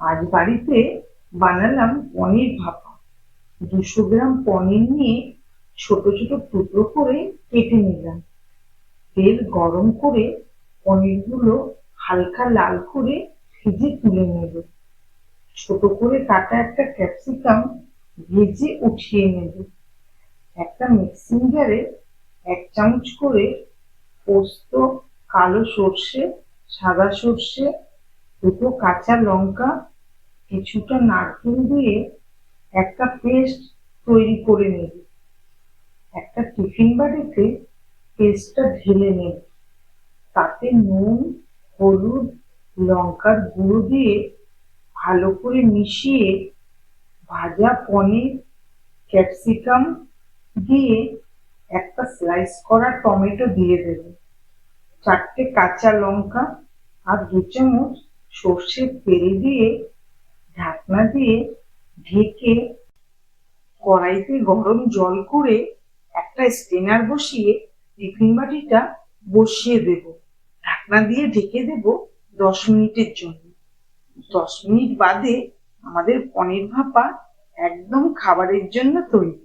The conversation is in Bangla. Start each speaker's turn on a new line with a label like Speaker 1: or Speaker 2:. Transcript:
Speaker 1: আজ বাড়িতে বানালাম পনির ভাপা। 200 গ্রাম পনির নিয়ে ছোট ছোট টুকরো করে কেটে নিলাম। তেল গরম করে পনিরগুলো হালকা লাল করে ভেজে তুলে নেব। ছোট করে কাটা একটা ক্যাপসিকাম ভেজে উঠিয়ে নেব। একটা মিক্সিং জারে 1 চামচ করে পোস্ত, কালো সর্ষে, সাদা সর্ষে, দুটো কাঁচা লঙ্কা, কিছুটা নারকেল দিয়ে একটা পেস্ট তৈরি করে নেব। একটা টিফিন বাটিতে পেস্টটা ঢেলে নেব। তাতে নুন, হলুদ, লঙ্কার গুঁড়ো দিয়ে ভালো করে মিশিয়ে ভাজা পনির, ক্যাপসিকাম দিয়ে একটা স্লাইস করা টমেটো দিয়ে দেব। 4টে কাঁচা লঙ্কা আর 2 চামচ সর্ষের তেল দিয়ে ঢাকনা দিয়ে ঢেকে কড়াইতে গরম জল করে একটা স্টেনার বসিয়ে টিফিন বাটিটা বসিয়ে দেব। ঢাকনা দিয়ে ঢেকে দেব 10 মিনিটের জন্য। 10 মিনিট বাদে আমাদের পনির ভাপা একদম খাবারের জন্য তৈরি।